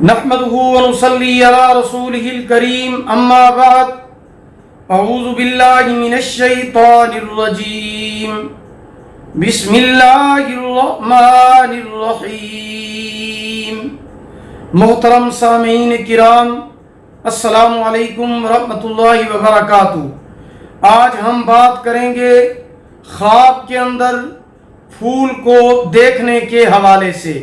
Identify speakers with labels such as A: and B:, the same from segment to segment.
A: नहमदुहु व नुसल्ली अला रसूलिहिल करीम अम्मा बाद अऊज़ु बिल्लाहि मिनश शैतानिर रजीम बिस्मिल्लाहिर रहमानिर रहीम। मोहतरम सामीन किराम, अस्सलामु अलैकुम व रहमतुल्लाहि व बरकातुहू। आज हम बात करेंगे ख्वाब के अंदर फूल को देखने के हवाले से।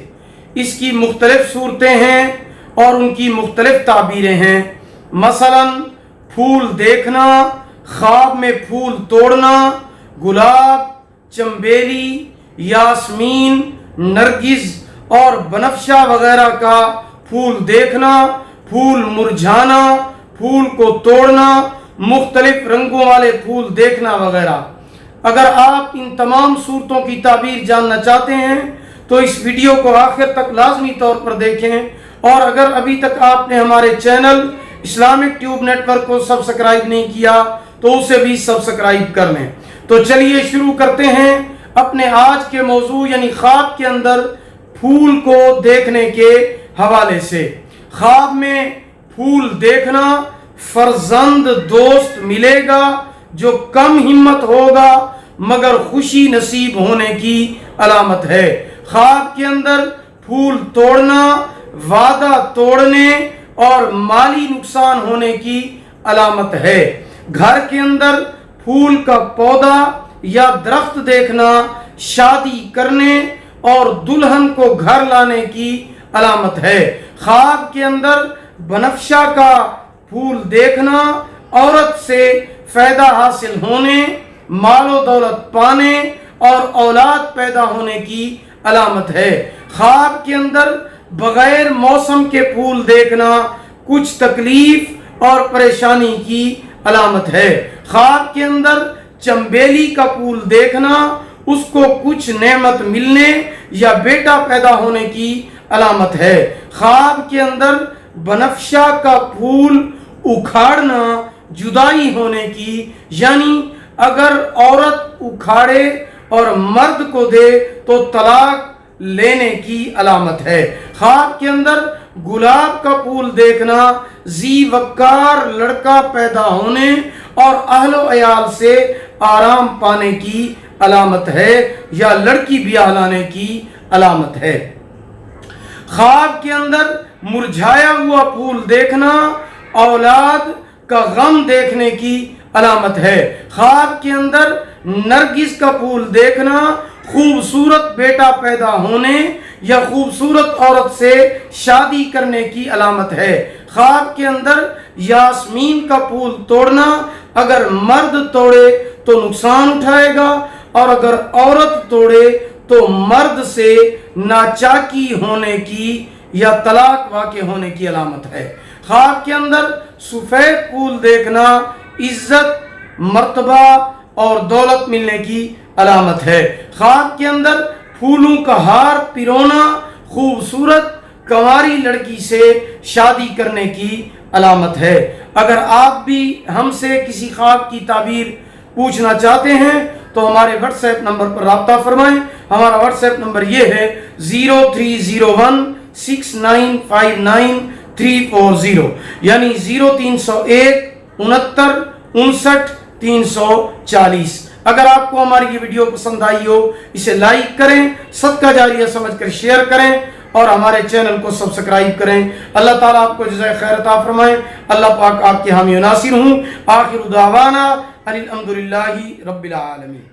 A: इसकी मुख्तलिफ सूरतें हैं और उनकी मुख्तलिफ ताबीरें हैं। मसलन फूल देखना, ख्वाब में फूल तोड़ना, गुलाब, चंबेली, यास्मीन, नरगिस और बनफशा वगैरह का फूल देखना, फूल मुरझाना, फूल को तोड़ना, मुख्तलिफ रंगों वाले फूल देखना वगैरह। अगर आप इन तमाम सूरतों की ताबीर जानना चाहते हैं तो इस वीडियो को आखिर तक लाजमी तौर पर देखें। और अगर अभी तक आपने हमारे चैनल इस्लामिक ट्यूब नेटवर्क को सब्सक्राइब नहीं किया तो उसे भी सब्सक्राइब कर लें। तो चलिए शुरू करते हैं अपने आज के मौजू यानी ख्वाब के अंदर फूल को देखने के हवाले से। ख्वाब में फूल देखना फर्जंद दोस्त मिलेगा जो कम हिम्मत होगा मगर खुशी नसीब होने की अलामत है। ख्वाब के अंदर फूल तोड़ना वादा तोड़ने और माली नुकसान होने की अलामत है। घर के अंदर फूल का पौधा या दरख्त देखना शादी करने और दुल्हन को घर लाने की अलामत है। ख्वाब के अंदर बनफशा का फूल देखना औरत से फायदा हासिल होने, मालो दौलत पाने और औलाद पैदा होने की अलामत है। ख्वाब के अंदर बगैर मौसम के फूल देखना कुछ तकलीफ और परेशानी की अलामत है। ख्वाब के अंदर चंबेली का फूल देखना उसको कुछ नेमत मिलने या बेटा पैदा होने की अलामत है। ख्वाब के अंदर बनफशा का फूल उखाड़ना जुदाई होने की यानी अगर औरत उखाड़े और मर्द को दे तो तलाक लेने की अलामत है। ख्वाब के अंदर गुलाब का फूल देखना जी वकार लड़का पैदा होने और अहलो अयाल से आराम पाने की अलामत है या लड़की ब्याह लाने की अलामत है। ख्वाब के अंदर मुरझाया हुआ फूल देखना औलाद का गम देखने की अलामत है। ख्वाब के अंदर नरगिस का फूल देखना खूबसूरत बेटा पैदा होने या खूबसूरत औरत से शादी करने की अलामत है। ख्वाब के अंदर यास्मीन का फूल तोड़ना अगर मर्द तोड़े तो नुकसान उठाएगा और अगर औरत तोड़े तो मर्द से नाचाकी होने की या तलाक वाक़े होने की अलामत है। ख्वाब के अंदर सफेद फूल देखना इज्जत, मर्तबा और दौलत मिलने की अलामत है। ख्वाब के अंदर फूलों का हार पिरोना खूबसूरत कंवारी लड़की से शादी करने की अलामत है। अगर आप भी हमसे किसी ख्वाब की ताबीर पूछना चाहते हैं तो हमारे व्हाट्सएप नंबर पर राब्ता फरमाएं। हमारा व्हाट्सएप नंबर ये है 0301 6959 340 यानी 0301 69 59 340। अगर आपको हमारी ये वीडियो पसंद आई हो इसे लाइक करें, सदका जारिया समझकर शेयर करें और हमारे चैनल को सब्सक्राइब करें। अल्लाह ताला आपको जज़ाए खैर अता फरमाए। अल्लाह पाक आपके हामी नासिर हूँ। आखिर दावाना अनिल हम्दुलिल्लाहि रब्बिल आलमीन।